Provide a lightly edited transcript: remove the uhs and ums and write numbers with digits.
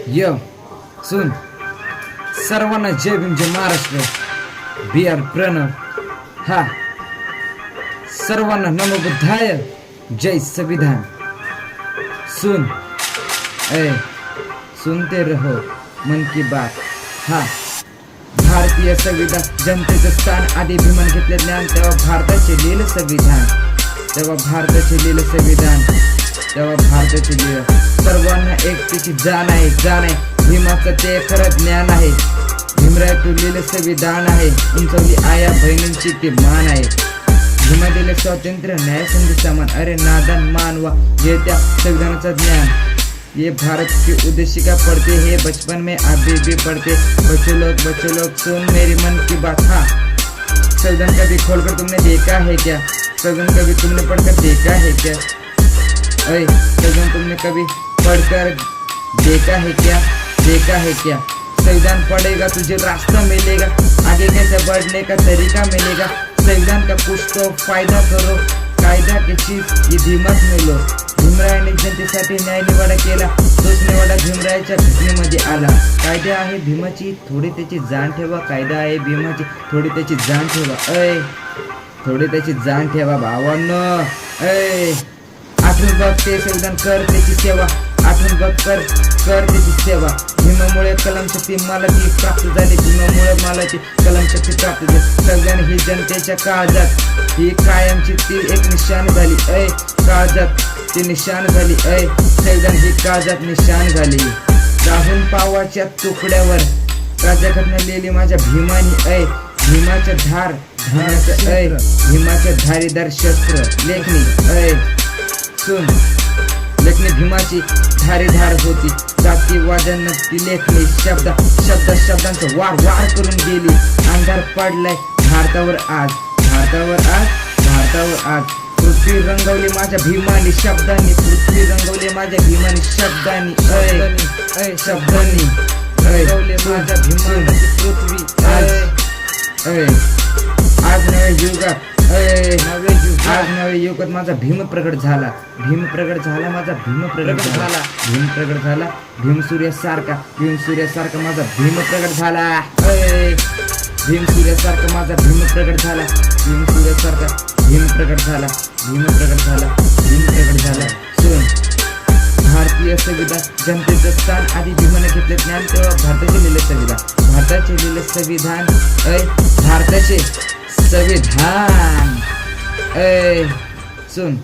य सुन सर्वांना जय भीम जय महाराष्ट्र. बी आर प्रणव. हा सर्वांना नमो बुद्धाय जय संविधान. सुन सुनते रहो मन की बात. हा भारतीय संविधान जनतेचं स्थान आधी भीमन घेतले ज्ञान तेव्हा भारताचे लिहिलं संविधान. तेव्हा भारताचे लिहिलं संविधान. तेव्हा भारताचे लिहिलं. सर्वांना एकतेची जाण आहे भीमाचं ते खरं ज्ञान आहे. भीमराय तू लिहिलं संविधान आहे. उंचवली आया बहिणींची ते मान आहे. भीमा दिले स्वातंत्र्य न्याय संधी समान. अरे नादान मानवा ये त्या संविधानाचं ज्ञान. ये भारत की उद्देशिका पढ़ते हैं बचपन में अभी भी पढ़ते. बच्चे लोग सुन मेरी मन की बात. हाँ संविधान कभी खोलकर तुमने देखा है क्या? संविधान कभी तुमने पढ़कर देखा है क्या? संविधान तुमने कभी पढ़कर देखा है क्या? संविधान पढ़ेगा तुझे रास्ता मिलेगा. आगे कैसे बढ़ने का तरीका मिलेगा. संविधान का कुछ तो फायदा करो. कायदा की चीज ये भीमाच मिळलो. भीमरायाने जनतेसाठी न्याय निवाडा केला. तोच निवाडा भीमरायाच्या घटनेमध्ये आला. कायदे आहे भीमाची थोडी त्याची जाण ठेवा. कायदा आहे भीमाची थोडी त्याची जाण ठेवा. थोडी त्याची जाण ठेवा भावांनो. आठवून बघ ते संविधान कर त्याची सेवा. आठवून बघ कर त्याची सेवा. भीमामुळे कलम शक्ती मला ती प्राप्त झाली. भीमामुळे मला ती कलम शक्ती प्राप्त झाली. संविधान ही जनतेच्या काळजात ही कायमची ती एक निशाण झाली. काळजात ती निशाण झाली. संविधान ही काळजात निशाण झाली. राहून पावाच्या तुकड्यावर राज्यघटना लिहिली माझ्या भीमानी. भीमाच्या भीमाच्या धारीदार शस्त्र लेखणी. सुन लेखणी भीमाची धारीधार होती. जातीवाद्यांना ती लेखणी शब्दांचं वार करून गेली. अंधार पडलाय भारतावर आज. पृथ्वी रंगवली माझ्या भीमानी शब्दांनी. पृथ्वी रंगवली माझ्या भीमानी शब्दांनी. रंगवली माझ्या भीमानी पृथ्वी आज नव्या युगात माझा भीम प्रगट झाला. माझा भीम प्रगट झाला. भीम सूर्यासारखा माझा भीम प्रगट झाला. भीम सूर्यासारखा माझा भीम प्रगट झाला. भीम प्रगट झाला. सुन भारतीय संविधान जनतेचं स्थान आधी भीमाने घेतले ज्ञान तेव्हा भारताचे लिहिले संविधान. भारताचे संविधान. सुन